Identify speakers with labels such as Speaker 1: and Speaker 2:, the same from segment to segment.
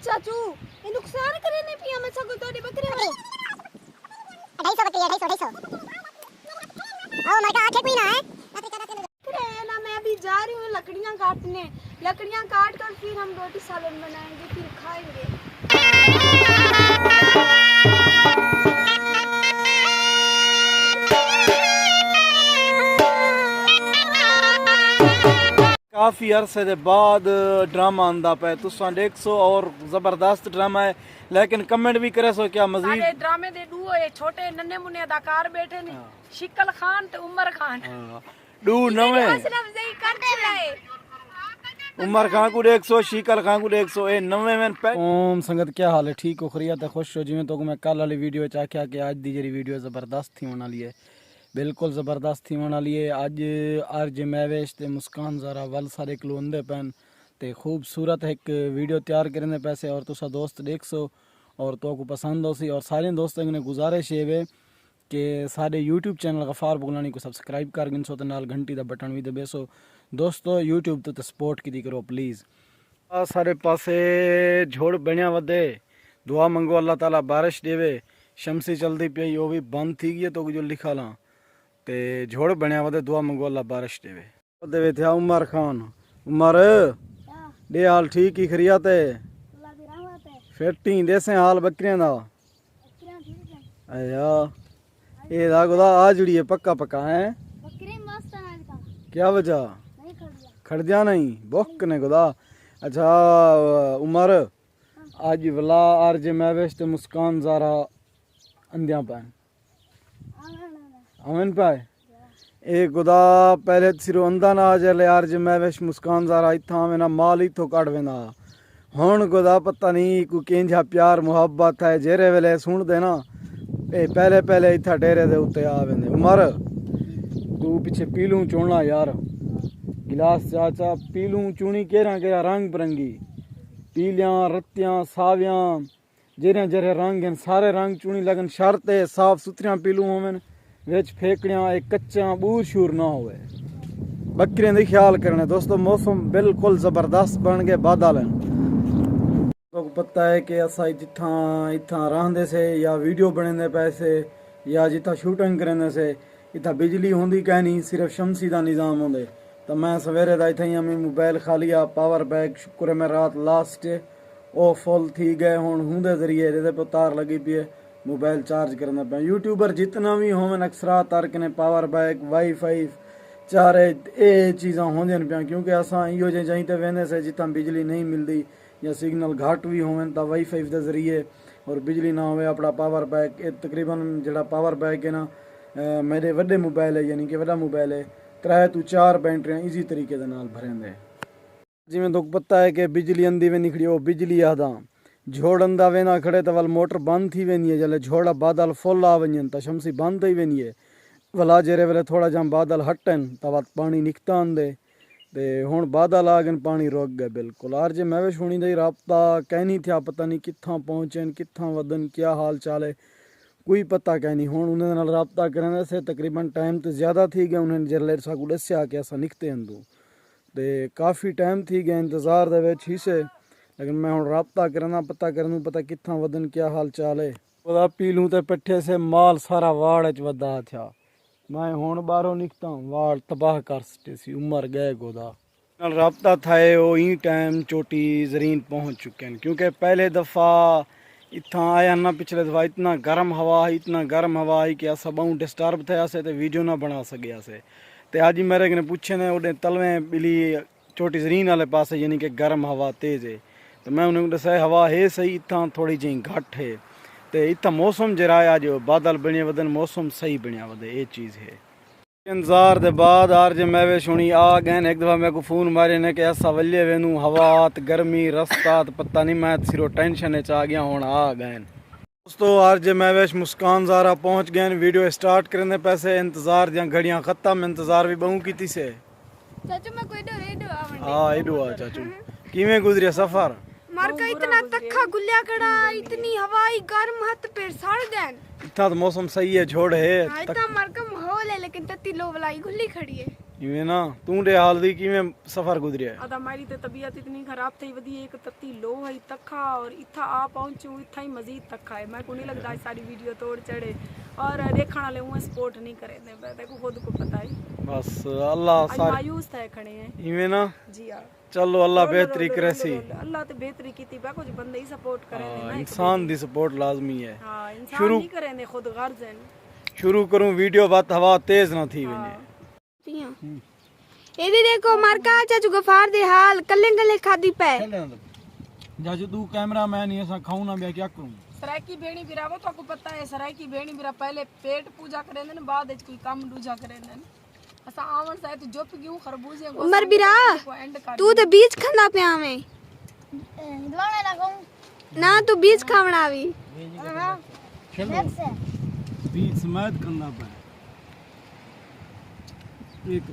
Speaker 1: चाचू ये नुकसान करे नहीं पिया मैं सगो तोड़ी बकरे हो
Speaker 2: 250 बकरी है 250 ओ माय गॉड कोई ना है
Speaker 1: करे ना मैं अभी जा रही हूँ लकड़ियाँ काटने लकड़ियाँ काट कर फिर हम रोटी सालन बनाएंगे फिर खाएंगे
Speaker 3: काफ़ी अरसे के बाद ड्रामा आंदा पे तुसा देख सो और जबरदस्त ड्रामा है लेकिन कमेंट भी करे सो क्या मजीद
Speaker 4: सारे ड्रामे दे दू ये छोटे नन्हे मुन्ने अदाकार बैठे ने शिकल खान ते उमर खान
Speaker 3: दू नवे
Speaker 1: सिर्फ सही कर चलाए
Speaker 3: उमर खान को देख सो शीकल खान को देख सो ए नवे में ओम संगत क्या हाल है ठीक हो खरिया ते खुश हो जिवें तो मैं कल वाली वीडियो च आख्या कि आज दी जेरी वीडियो जबरदस्त थी होने वाली है बिल्कुल ज़बरदस्त थी होने वाली है अज अर्ज मैवेश ते मुस्कान ज़रा वल सारे कलोंदे पैन ते खूबसूरत एक वीडियो तैयार करने पैसे और तुसा दोस्त देख सो और तो को पसंद हो सी और सारे दोस्तों ने गुजारिश है कि सारे यूट्यूब चैनल गफ़ार बुगलानी को सब्सक्राइब कर गिन सो तो नाल घंटी दा बटन भी दबे सो दोस्तों यूट्यूब तो सपोर्ट की करो प्लीज़ सारे पासे झोड़ बनिया वधे दुआ मंगो अल्लाह ताला बारिश देवे शमसी चलती पई वो भी बंद थी गई तो जो लिखा ला ते झोड़ बनया वदे दुआ मंगो अल्लाह बारिश देवे थे उमर खान उमर दे हाल ठीक ही खरिया ते फिर देसे हाल बकरियां दा आया ए दा गोदा आ जुड़ी है पक्का पक्का है
Speaker 1: बकरे मस्त है का
Speaker 3: क्या वजह
Speaker 1: नहीं
Speaker 3: खड़ जा नहीं बोक ने गोदा अच्छा उमर आज वला अर्ज मैवेश ते मुस्कान ज़ारा अंधिया पैन अमन पाए ए गुदा पहले सिरो अंदा ना आ जाए यार जे मैवेश मुस्कान ज़ारा इतना में ना माल इतो काट वेंदा हुण गुदा पता नहीं को केंजा प्यार मुहब्बत है जेरे वेले सुन दे ना ए पहले पहले इथा डेरे दे उत्ते आ वेंदे उमर तू पीछे पीलू चुनना यार गिलास चाचा पीलू चुनी केरा केरा रंग बिरंगी पीलियां रत्तियां सावियां जेरे जेरे रंग हैं सारे रंग चुनी लगन शर्त है साफ सुथरियां पीलू होवन विच फेकड़ियां एक कच्चा बूर शूर ना होवे बकरियां दी ख्याल करने दोस्तों मौसम बिल्कुल ज़बरदस्त बन गए बादल हैं तो पता है कि असा जिथा इतना रहंदे से या वीडियो बने पैसे या जिथा शूटिंग करने से इतना बिजली होंदी कह नहीं सिर्फ शमसी का निज़ाम होंदे तो मैं सवेरे का इतना ही हमें मोबाइल खा लिया पावर बैग शुक्र है मैं रात लास्ट वो फुल थी गए हूँ होंदे जरिए ये पर तार लगी पी है मोबाइल चार्ज करना पे यूट्यूबर जितना भी होवन अक्सरा तार ने पावर बैग वाईफाई चारे ये चीज़ा होंदियां पिया क्योंकि असा इो जे जहीं ते वेंदे से जितना बिजली नहीं मिलती या सिग्नल घट भी होवन तो वाईफाई के जरिए और बिजली ना होवे अपना पावर बैग तकरीबन जड़ा पावर बैग है ना मेरे वड्डे मोबाइल है यानी कि वड्डा मोबाइल है 3 तो 4 बैटरियां ईजी तरीके दे नाल भरेंदे जिमें तो पता है कि बिजली अंधी वे निकली वो बिजली आदा झोड़ अंदा वेना खड़े तो वाल मोटर बंद थी वेनी है जले झोड़ा बादल फुल आ वजन तो शमसी बंद थी वेनी है वला जेरे वेले थोड़ा जहाँ बादल हटन तो वत पानी निकता आंदे ते हुण बादल आ गए पानी रुक गए बिल्कुल आर जे मैवेश होनी दी राबता कहनी थिया पता नहीं कित्थां पहुँचन कित्थां वदन क्या हाल चाल है कोई पता कह नहीं हुण उन्हें नाल राबता करने से तकरीबन टाइम तो ज़्यादा थी गया उन्हें जरले साकू दस्या कि असां निकते अंदू ते काफ़ी टाइम थी गया इंतज़ार दे विच ही से लेकिन मैं हुण राबता करना पता कित्थां वदन क्या हाल चाल है ओदा पीलू ते पट्ठे से माल सारा वाड़ च वधा था मैं हुण बाहरों निकता वाड़ तबाह कर सटे सी उमर गए गोदा नाल राबता था वो ई टाइम चोटी जरीन पहुँच चुके हैं क्योंकि पहले दफ़ा इतना आया ना पिछले दफ़ा इतना गर्म हवा आई कि अस बहु डिस्टर्ब थे तो वीडियो ना बना सकिया से ते अज मेरे कने पूछे ने उन्हें तलवे बिली चोटी जरीन वाले पास यानी कि गर्म हवा तेज़ है तो मैं उन्हें दसा हवा है सही इतना थोड़ी जी घट है तो इतना मौसम जरा है अज बादल बने वदन मौसम सही बनया वधे ये चीज़ है इंतजार दे बाद आर जे मैवेश होनी आ गए एक दफ़ा मेरे को फ़ोन मारे ने कि ऐसा वल्ले वेनू हवात गर्मी रस्तात पता नहीं मैं सिरो टेंशन आ गया हूँ आ गए दोस्तों आर जे मैवेश मुस्कान ज़ारा पहुँच गए वीडियो स्टार्ट करने पैसे इंतजार दियाँ घड़ियाँ ख़त्म इंतजार भी बहु की से
Speaker 1: चाचू मैं कोई डर
Speaker 3: हाँ एडो आ चाचू किवें गुजरिया सफ़र
Speaker 1: मार का इतना तखा गुलिया कड़ा इतनी हवाई गर्म हाथ पे सड़ गए
Speaker 3: इतना तो मौसम सही है झोड़ है
Speaker 1: इतना मार का माहौल है लेकिन तत्ती लो वाली गुल्ली खड़ी है
Speaker 3: इवें ना तू दे हाल दी किवें सफर गुजरिया है?
Speaker 4: अदा मेरी तो तबीयत इतनी खराब थी वधी एक तत्ती लो है तखा और इथा आ पहुंचू इथा ही मजीद तखा है मैं को नहीं लगता है सारी वीडियो तोड़ चढ़े और देखने वाले हुए सपोर्ट नहीं करे दे देखो खुद को पता है
Speaker 3: बस अल्लाह
Speaker 4: आज
Speaker 3: सारे
Speaker 4: मायूस थे खड़े हैं
Speaker 3: इवें ना
Speaker 4: जी हां
Speaker 3: चलो अल्लाह बेहतरी करे सी।
Speaker 4: अल्लाह तो बेहतरी कीती बा कुछ बंदे ही सपोर्ट करे ने ना
Speaker 3: इंसान दी सपोर्ट लाजमी है।
Speaker 4: हां इंसान नहीं करे ने खुद गर्ज है
Speaker 3: शुरू करूं वीडियो बात हवा तेज ना थी वने
Speaker 1: ये देखो मारका चाचू गफार दे हाल कल्ले कल्ले खादी पे
Speaker 3: जाजू तू कैमरामैन ही ऐसा खाऊं ना मैं क्या करूं?
Speaker 4: सरायकी भेणी बिरावो तो को पता है सरायकी भेणी बिरा पहले पेट पूजा करे ने बाद में कोई काम दूजा करे ने असा आवन से तो जोप गयू खरबूजे
Speaker 1: उमर बिरा तू तो बीज खंदा पे आवे
Speaker 2: दवाने ना कहूं
Speaker 1: ना तू बीज खावना आवी
Speaker 2: चलो
Speaker 3: बीच समेत करना पे एक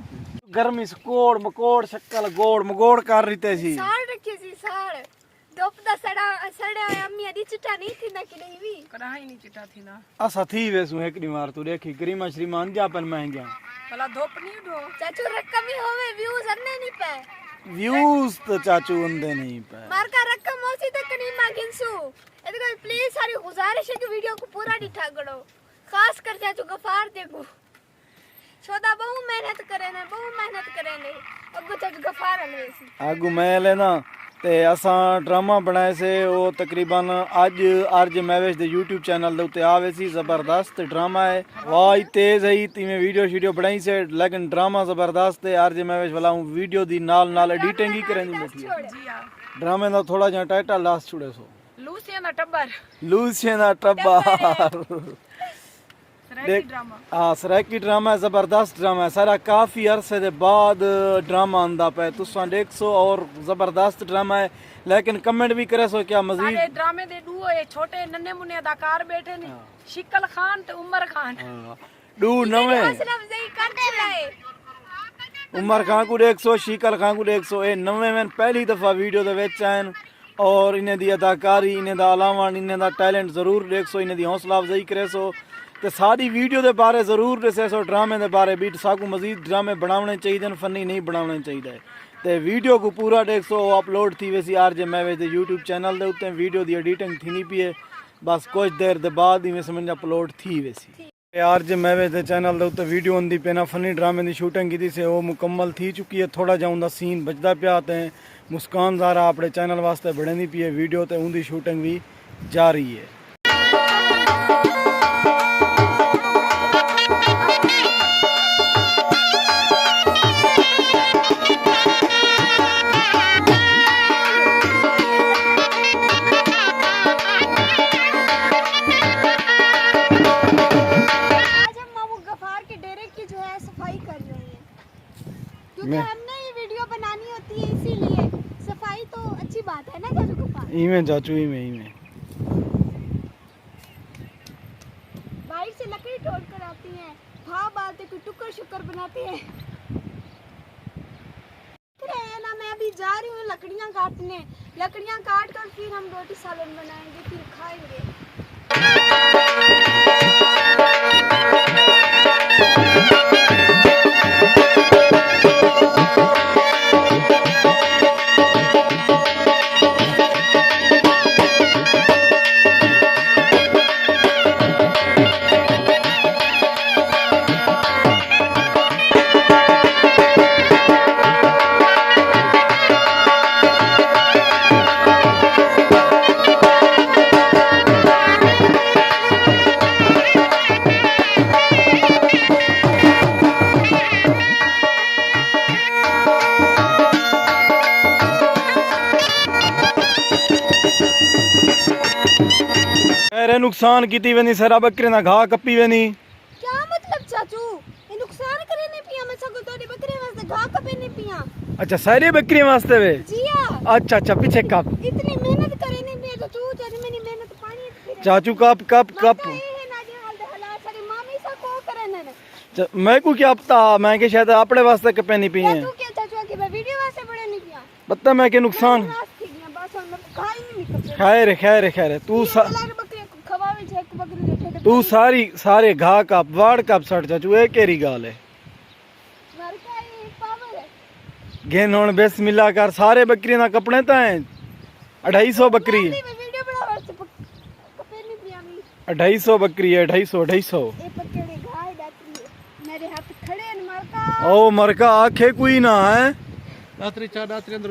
Speaker 3: गर्मी से कोड़ मकोड़ शक्ल गोड़ मगोड़ कर रही थे जी
Speaker 1: साड़ रखी सी साड़ दोप दा सड़ा सड़ा अम्मी अदी चिट्टा नहीं थी ना कि नहीं भी
Speaker 4: कढ़ाई नहीं चिटा थी ना
Speaker 3: असा थी वेसु एकड़ी मार तू देखी गरिमा श्रीमान जापन महंगा
Speaker 4: भला धोप नहीं उठो
Speaker 1: चाचू रकम ही होवे व्यूज अन्ने नहीं पे
Speaker 3: व्यूज तो चाचू उंदे नहीं पे
Speaker 1: मार का रकम होसी तक नहीं मांगिनसु एदको प्लीज सारी गुजारिश है कि वीडियो को पूरा दिखा गड़ो खास कर चाचू गफार देखो सोदा बहु मेहनत करे ने अगो चाचू गफार हले
Speaker 3: आगू मैं लेना ते असा ड्रामा बनाए से वो तकरीबन आज आरजे महवेश दे यूट्यूब चैनल दे उते आवे सी जबरदस्त ड्रामा है वाह तेज है तीमें वीडियो बनाई से लेकिन ड्रामा जबरदस्त है आरजे महवेश वाला हूं वीडियो दी नाल एडिटिंग ही करें बैठी
Speaker 4: जी हां
Speaker 3: ड्रामे दा थोड़ा जा टाइटल लास्ट छुड़े सो
Speaker 4: लूसिया ना टब्बर
Speaker 3: टब्बर
Speaker 4: सरायकी ड्रामा
Speaker 3: हाँ सरायकी ड्रामा है जबरदस्त ड्रामा है सारा काफी अरसे दे बाद ड्रामा आंदा पे तुसा देख सो और जबरदस्त ड्रामा है लेकिन कमेंट भी करे सो क्या मजीद
Speaker 4: सारे ड्रामे दे दो ये छोटे नन्हे मुन्ने अदाकार बैठे ने शिकल खान ते उमर खान
Speaker 3: डू नवे
Speaker 1: हौसला अफजाई करते रहे
Speaker 3: उमर खान को देख सो शीकल खान को देख सो ए नवे में पहली दफा वीडियो दे विच आन और इन्हें दी अदाकारी इन्हें दा अलावा इन्हें दा टैलेंट जरूर देख सो इन्हें दी हौसला अफजाई करे सो ते सारी वीडियो दे बारे जरूर दसे सो ड्रामे दे बारे भी साकू मजीद ड्रामे बनाने चाहिए फनी नहीं बनाने चाहिए ते वीडियो को पूरा देख सो अपलोड थी वैसी आरजे महवेश दे यूट्यूब चैनल दे उत्ते वीडियो दी एडिटिंग थी नहीं पी है बस कुछ देर दे बाद ही में समझ अपलोड थी वैसी आरजे महवेश दे चैनल दे उत्ते वीडियो आंदी पे ना फनी ड्रामे दी शूटिंग की से वो मुकम्मल थी चुकी है थोड़ा जा उनका सीन बचदा पिया ते मुस्कान ज़ारा अपने चैनल वास्ते बढ़नी पी है वीडियो ते उनकी शूटिंग भी जारी है।
Speaker 1: क्योंकि हमने ये वीडियो बनानी होती है इसीलिए सफाई तो अच्छी बात है ना चाचू गफार
Speaker 3: इमें चाचू इमें
Speaker 1: बाहर से लकड़ी तोड़ कर आती हैं भाव बालते कोई टुकर शुकर बनाती है ना मैं अभी जा रही हूँ लकड़ियाँ काट कर फिर हम रोटी सालन बनाएंगे फिर खाएंगे।
Speaker 3: मेरे नुकसान की वेनी सारा बकरे ना घा कपी वेनी
Speaker 1: क्या मतलब चाचू ये नुकसान करे नहीं पिया मैं सगो तोड़ी बकरे वास्ते घा कपे नहीं पिया।
Speaker 3: अच्छा सारी बकरी वास्ते वे
Speaker 1: जी हां
Speaker 3: अच्छा अच्छा पीछे कप
Speaker 1: इतनी मेहनत करे नहीं पिया तो तू चाचू मेरी मेहनत पानी फिर
Speaker 3: चाचू कप कप कप
Speaker 1: ये है ना जे हाल दे हालात सारी मामी सा को करे ने
Speaker 3: मैं को क्या पता मैं के शायद अपने वास्ते कपे नहीं पिए
Speaker 1: तू क्या चाचू के वीडियो वास्ते बड़े नहीं पिया
Speaker 3: बता मैं के नुकसान खैर तू सारी सारे घा कप वाड़ कप सट चाचू ए केरी गाल है घेन हुन बिस्मिल्लाह कर सारे बकरियां दा कपड़े ताएं 250 बकरी
Speaker 1: वीडियो बना वर्ष कपे नहीं पियामी
Speaker 3: 250 बकरी है 250
Speaker 1: ए पकड़े गाय डाकरी मेरे हाथ खड़े न मरका
Speaker 3: ओ मरका आखे कोई ना है
Speaker 5: दात्री चा दात्री अंदर